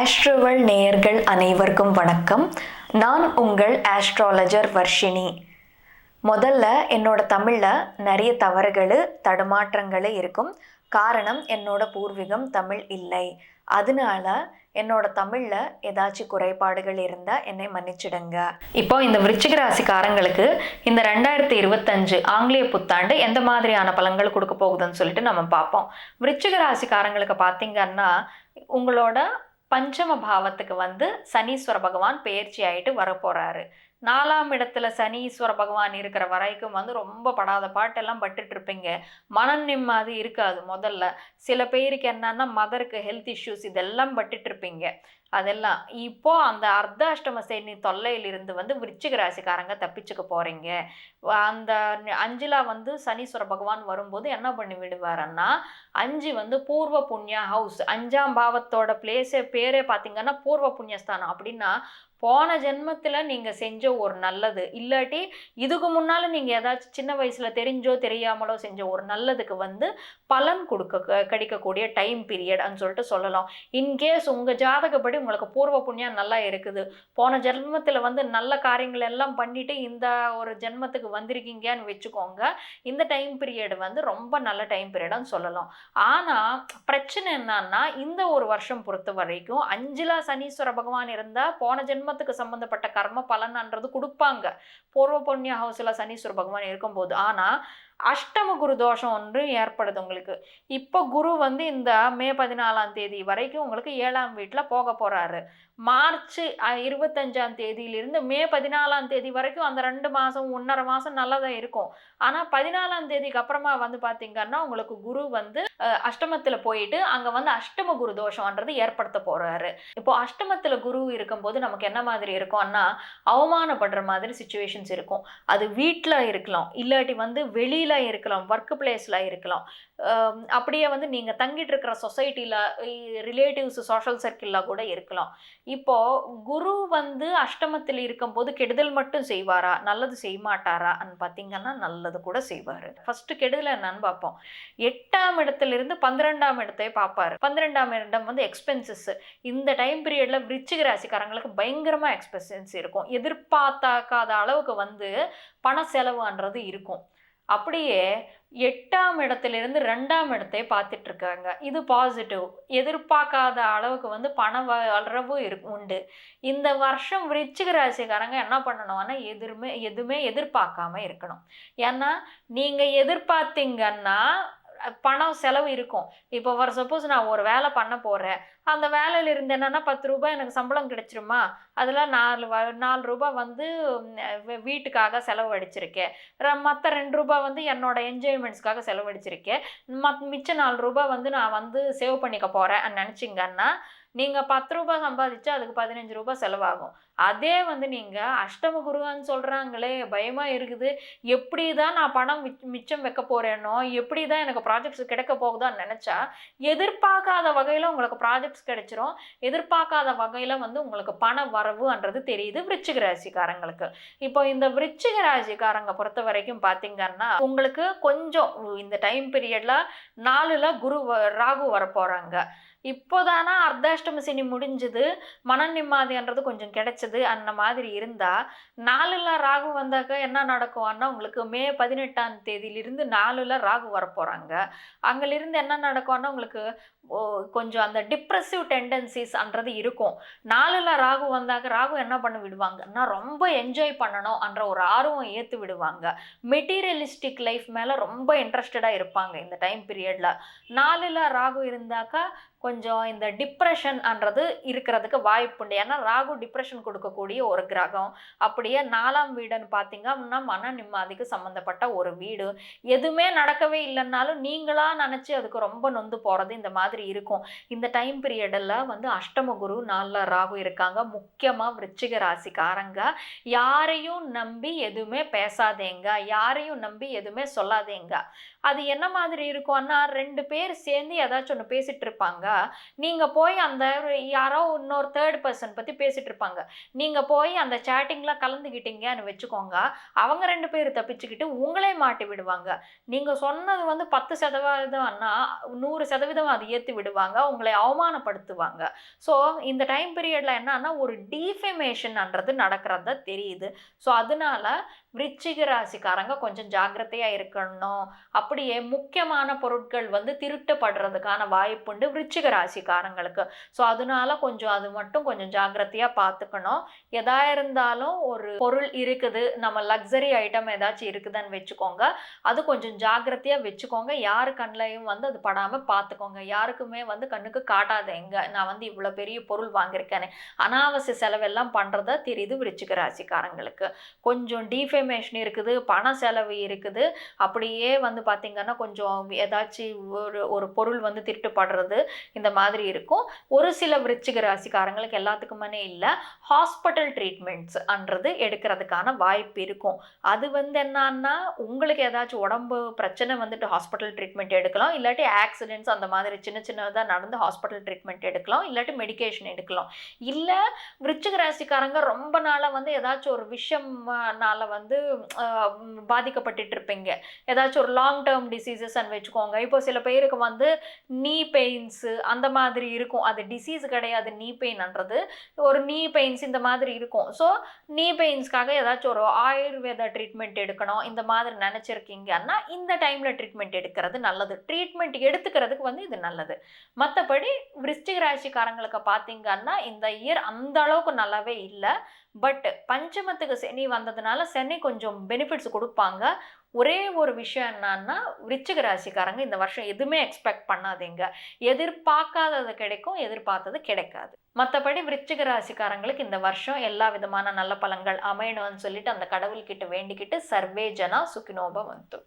ஆஸ்ட்ரோவல் நேயர்கள் அனைவருக்கும் வணக்கம். நான் உங்கள் ஆஸ்ட்ராலஜர் வர்ஷினி. முதல்ல என்னோட தமிழில் நிறைய தவறுகள் தடுமாற்றங்கள் இருக்கும். காரணம், என்னோட பூர்வீகம் தமிழ் இல்லை. அதனால என்னோட தமிழில் ஏதாச்சும் குறைபாடுகள் இருந்தால் என்னை மன்னிச்சிடுங்க. இப்போ இந்த விருச்சிக ராசிக்காரங்களுக்கு இந்த 2025 ஆங்கிலேய புத்தாண்டு எந்த மாதிரியான பலன்கள் கொடுக்க போகுதுன்னு சொல்லிட்டு நம்ம பார்ப்போம். விருச்சிக ராசிக்காரங்களுக்கு பார்த்தீங்கன்னா, உங்களோட பஞ்சம பாவத்துக்கு சனீஸ்வர பகவான் பெயர்ச்சி ஆகிட்டு வரப்போகிறாரு. 4ஆம் இடத்துல சனீஸ்வர பகவான் இருக்கிற வரைக்கும் ரொம்ப படாத பாட்டெல்லாம் பட்டுட்டு இருப்பீங்க. மன நிம்மதி இருக்காது. முதல்ல சில பேருக்கு என்னன்னா மதருக்கு ஹெல்த் இஷ்யூஸ் இதெல்லாம் பட்டுட்டு இருப்பீங்க. அதெல்லாம் இப்போ அந்த அர்த்தாஷ்டம சனி தொல்லையிலிருந்து விருச்சிக ராசிக்காரங்க தப்பிச்சுக்க போறீங்க. அந்த 5ல் சனீஸ்வர பகவான் வரும்போது என்ன பண்ணி விடுவாருன்னா, 5 பூர்வ புண்ணிய ஹவுஸ், 5ஆம் பாவத்தோட பேரே பார்த்தீங்கன்னா பூர்வ புண்ணியஸ்தானம். அப்படின்னா போன ஜென்மத்தில் நீங்கள் செஞ்ச ஒரு நல்லது, இல்லாட்டி இதுக்கு முன்னால் நீங்கள் ஏதாச்சும் சின்ன வயசில் தெரிஞ்சோ தெரியாமலோ செஞ்ச ஒரு நல்லதுக்கு பலன் கிடைக்கக்கூடிய டைம் பீரியட்னு சொல்லிட்டு சொல்லலாம். இன்கேஸ் உங்கள் ஜாதகப்படி உங்களுக்கு பூர்வ புண்ணியம் நல்லா இருக்குது, போன ஜென்மத்தில் நல்ல காரியங்கள் எல்லாம் பண்ணிட்டு இந்த ஒரு ஜென்மத்துக்கு வந்திருக்கீங்கன்னு வச்சுக்கோங்க, இந்த டைம் பீரியட் ரொம்ப நல்ல டைம் பீரியட்னு சொல்லலாம். ஆனால் பிரச்சனை என்னன்னா, இந்த ஒரு வருஷம் பொறுத்த வரைக்கும் 5ல் சனீஸ்வர பகவான் இருந்தால் போன ஜென்மத்துக்கு சம்பந்தப்பட்ட கர்ம பலன்ன்றது கொடுப்பாங்க பூர்வ புண்ணிய ஹவுஸ்ல சனீஸ்வர பகவான் இருக்கும்போது. ஆனா அஷ்டம குரு தோஷம் ஒன்று ஏற்படுது உங்களுக்கு. இப்போ குரு இந்த மே 14ஆம் தேதி வரைக்கும் உங்களுக்கு 7ஆம் வீட்டில் போக போறாரு. மார்ச் 25ஆம் தேதியிலிருந்து மே 14ஆம் தேதி வரைக்கும் அந்த 2 மாதம் 1.5 மாதம் நல்லா தான் இருக்கும். ஆனால் 14ஆம் தேதிக்கு அப்புறமா பார்த்தீங்கன்னா உங்களுக்கு குரு அஷ்டமத்தில் போயிட்டு அங்கே அஷ்டம குரு தோஷம்ன்றது ஏற்படுத்த போறாரு. இப்போ அஷ்டமத்தில் குரு இருக்கும்போது நமக்கு என்ன மாதிரி இருக்கும்னா, அவமானப்படுற மாதிரி சுச்சுவேஷன்ஸ் இருக்கும். அது வீட்டில் இருக்கலாம், இல்லாட்டி வெளியில் இருக்கலாம், ஒர்க் பிளேஸில் இருக்கலாம், அப்படியே நீங்கள் தங்கிட்டு இருக்கிற சொசைட்டியில், ரிலேட்டிவ்ஸ், சோஷியல் சர்க்கிளில் கூட இருக்கலாம். இப்போ குரு அஷ்டமத்தில் இருக்கும்போது கெடுதல் மட்டும் செய்வாரா, நல்லது செய்ய மாட்டாரான்னு பார்த்தீங்கன்னா நல்லது கூட செய்வார். ஃபர்ஸ்ட் கெடுதல் என்னன்னு பார்ப்போம். 8ஆம் இடத்திலிருந்து 12ஆம் இடத்தை பார்ப்பாரு. 12ஆம் இடம் எக்ஸ்பென்சஸ். இந்த டைம் பீரியட்ல விருச்சிக ராசிக்காரங்களுக்கு பயங்கரமா எக்ஸ்பென்சஸ் இருக்கும். எதிர்பார்த்தாக்காத அளவுக்கு பண செலவுன்றது இருக்கும். அப்படியே 8ஆம் இடத்திலிருந்து 2ஆம் இடத்தை பார்த்துட்டு இருக்காங்க. இது பாசிட்டிவ். எதிர்பார்க்காத அளவுக்கு பண வரவு உண்டு. இந்த வருஷம் விருச்சிக ராசிக்காரங்க என்ன பண்ணணும்னா, எதுவுமே எதிர்பார்க்காம இருக்கணும். ஏன்னா நீங்க எதிர்பார்த்தீங்கன்னா பணம் செலவு இருக்கும். இப்போ ஃபார் சப்போஸ் நான் ஒரு வேலை பண்ண போகிறேன், அந்த வேலையில் இருந்து என்னென்னா 10 ரூபாய் எனக்கு சம்பளம் கிடைச்சிருமா, அதில் 4 ரூபாய் வீட்டுக்காக செலவழிச்சிருக்கேன், மற்ற 2 ரூபாய் என்னோட என்ஜாய்மெண்ட்ஸ்க்காக செலவழிச்சிருக்கேன், மிச்சம் 4 ரூபாய் நான் சேவ் பண்ணிக்க போகிறேன் நினச்சிங்கன்னா, நீங்கள் 10 ரூபாய் சம்பாதிச்சா அதுக்கு 15 ரூபாய் செலவாகும். அதே நீங்கள் அஷ்டம குருவான்னு சொல்கிறாங்களே, பயமாக இருக்குது, எப்படி தான் நான் பணம் மிச்சம் வைக்க போகிறேனோ, எப்படி தான் எனக்கு ப்ராஜெக்ட்ஸ் கிடைக்க போகுதான்னு நினச்சா, எதிர்பார்க்காத வகையில் உங்களுக்கு ப்ராஜெக்ட்ஸ் கிடைச்சிரும். எதிர்பார்க்காத வகையில் உங்களுக்கு பண வரவுன்றது தெரியுது விருச்சிக ராசிக்காரங்களுக்கு. இப்போ இந்த விருச்சிக ராசிக்காரங்க பொறுத்த வரைக்கும் பார்த்தீங்கன்னா, உங்களுக்கு கொஞ்சம் இந்த டைம் பீரியடில் 4ல் ராகு வரப்போகிறாங்க. இப்போதானா அர்த்தாஷ்டம சனி முடிஞ்சது, மன நிம்மதின்றது கொஞ்சம் கிடைச்சது அந்த மாதிரி இருந்தால், 4ல் ராகு வந்தாக்க என்ன நடக்கும்னா, உங்களுக்கு மே 18ஆம் தேதியிலிருந்து 4ல் ராகு வரப்போகிறாங்க. அங்கிலிருந்து என்ன நடக்கும்னா, உங்களுக்கு கொஞ்சம் அந்த டிப்ரெசிவ் டெண்டன்சிஸ்ன்றது இருக்கும். 4ல் ராகு வந்தாக்க ராகு என்ன பண்ண விடுவாங்கன்னா, ரொம்ப என்ஜாய் பண்ணணும்ன்ற ஒரு ஆர்வம் ஏற்று விடுவாங்க. மெட்டீரியலிஸ்டிக் லைஃப் மேலே ரொம்ப இன்ட்ரெஸ்டடாக இருப்பாங்க இந்த டைம் பீரியடில். 4ல் ராகு இருந்தாக்கா கொஞ்சம் இந்த டிப்ரெஷன்ன்றது இருக்கிறதுக்கு வாய்ப்புண்டு. ஏன்னா ராகு டிப்ரெஷன் கொடுக்கக்கூடிய ஒரு கிரகம். அப்படியே 4ஆம் வீடுன்னு பார்த்தீங்கன்னா மன நிம்மதிக்கு சம்மந்தப்பட்ட ஒரு வீடு. எதுவுமே நடக்கவே இல்லைன்னாலும் நீங்களாக நினச்சி அதுக்கு ரொம்ப நொந்து போகிறது இந்த மாதிரி இருக்கும். இந்த டைம் பீரியடில் அஷ்டம குரு 4ல் ராகு இருக்காங்க. முக்கியமாக விருச்சிக ராசிக்காரங்க யாரையும் நம்பி எதுவுமே பேசாதேங்க, யாரையும் நம்பி எதுவுமே சொல்லாதேங்க. அது என்ன மாதிரி இருக்கும்னா, 2 பேர் சேர்ந்து ஏதாச்சும் ஒன்று பேசிகிட்டு இருப்பாங்க, நீங்கள் போய் அந்த யாரோ இன்னொரு தேர்ட் பர்சன் பற்றி பேசிகிட்டு இருப்பாங்க, நீங்கள் போய் அந்த சேட்டிங்கில் கலந்துக்கிட்டீங்கன்னு வச்சுக்கோங்க, அவங்க 2 பேர் தப்பிச்சுக்கிட்டு உங்களே மாட்டி விடுவாங்க. நீங்கள் சொன்னது வந்து 10%ன்னா 100% அது ஏற்றி விடுவாங்க, உங்களை அவமானப்படுத்துவாங்க. ஸோ இந்த டைம் பீரியடில் என்னன்னா ஒரு டீஃபமேஷன்ன்றது நடக்கிறதா தெரியுது. ஸோ அதனால விருச்சிக ராசிக்காரங்க கொஞ்சம் ஜாக்கிரதையாக இருக்கணும். அப்படியே முக்கியமான பொருட்கள் வந்து திருட்டப்படுறதுக்கான வாய்ப்புண்டு விருச்சிக ராசிக்காரங்களுக்கு. ஸோ அதனால கொஞ்சம் அது மட்டும் கொஞ்சம் ஜாக்கிரதையாக பார்த்துக்கணும். எதா இருந்தாலும் ஒரு பொருள் இருக்குது, நம்ம லக்ஸரி ஐட்டம் ஏதாச்சும் இருக்குதுன்னு வச்சுக்கோங்க, அது கொஞ்சம் ஜாக்கிரதையாக வச்சுக்கோங்க. யாரு கண்ணிலையும் வந்து அது படாமல் பார்த்துக்கோங்க. யாருக்குமே வந்து கண்ணுக்கு காட்டாதீங்க, நான் வந்து இவ்வளோ பெரிய பொருள் வாங்கியிருக்கேனே. அனாவசிய செலவெல்லாம் பண்ணுறதா தெரியுது விருச்சிக ராசிக்காரங்களுக்கு. கொஞ்சம் டீஃபமேஷன் இருக்குது, பண செலவு இருக்குது. அப்படியே வந்து பார்த்திங்கன்னா கொஞ்சம் ஏதாச்சும் ஒரு பொருள் வந்து திருட்டுப்படுறது இந்த மாதிரி இருக்கும். ஒரு சில விருச்சிக ராசிக்காரங்களுக்கு எல்லாத்துக்குமே இல்லை, ஹாஸ்பிட்டல் ட்ரீட்மெண்ட்ஸ்ன்றது எடுக்கிறதுக்கான வாய்ப்பு இருக்கும். அது வந்து என்னன்னா உங்களுக்கு ஏதாச்சும் உடம்பு பிரச்சனை வந்துட்டு ஹாஸ்பிட்டல் ட்ரீட்மெண்ட் எடுக்கலாம், இல்லாட்டி ஆக்சிடென்ட்ஸ் அந்த மாதிரி சின்ன சின்னதாக நடந்து ஹாஸ்பிட்டல் ட்ரீட்மெண்ட் எடுக்கலாம், இல்லாட்டி மெடிக்கேஷன் எடுக்கலாம். இல்லை விருச்சிக ராசிக்காரங்க ரொம்ப நாளாக வந்து ஏதாச்சும் ஒரு விஷயம்னால வந்து பாதிக்கப்பட்டுட்டு இருப்பீங்க, ஏதாச்சும் ஒரு லாங் டேர்ம் டிசீசஸ்ன்னு வச்சுக்கோங்க. இப்போ சில பேருக்கு வந்து நீ பெயின்ஸு அந்த மாதிரி இருக்கும், அது டிசீஸ் கிடையாது. நீ பெயின்ன்றது ஒரு நீ பெயின்ஸ் இந்த மாதிரி இருக்கும். ஸோ நீ பெயின்ஸ்க்காக ஏதாச்சும் ஒரு ஆயுர்வேத ட்ரீட்மெண்ட் எடுக்கணும் இந்த மாதிரி நினச்சிருக்கீங்கன்னா இந்த டைமில் ட்ரீட்மெண்ட் எடுக்கிறது நல்லது. ட்ரீட்மெண்ட் எடுத்துக்கிறதுக்கு வந்து இது நல்லது. மற்றபடி விருச்சிக ராசிக்காரங்களுக்கு பார்த்தீங்கன்னா இந்த இயர் அந்த அளவுக்கு நல்லாவே இல்லை. பட் பஞ்சமத்துக்கு சனி வந்ததுனால சனி கொஞ்சம் பெனிஃபிட்ஸ் கொடுப்பாங்க. ஒரே ஒரு விஷயம் என்னன்னா விருச்சிக ராசிக்காரங்க இந்த வருஷம் எதுவுமே எக்ஸ்பெக்ட் பண்ணாதீங்க. எதிர்பார்க்காதது கிடைக்கும், எதிர்பார்த்தது கிடைக்காது. மற்றபடி விருச்சிக ராசிக்காரங்களுக்கு இந்த வருஷம் எல்லா விதமான நல்ல பலன்கள் அமையணும்னு சொல்லிட்டு அந்த கடவுள்கிட்ட வேண்டிக்கிட்டு சர்வே ஜனா சுகினோ பவந்து.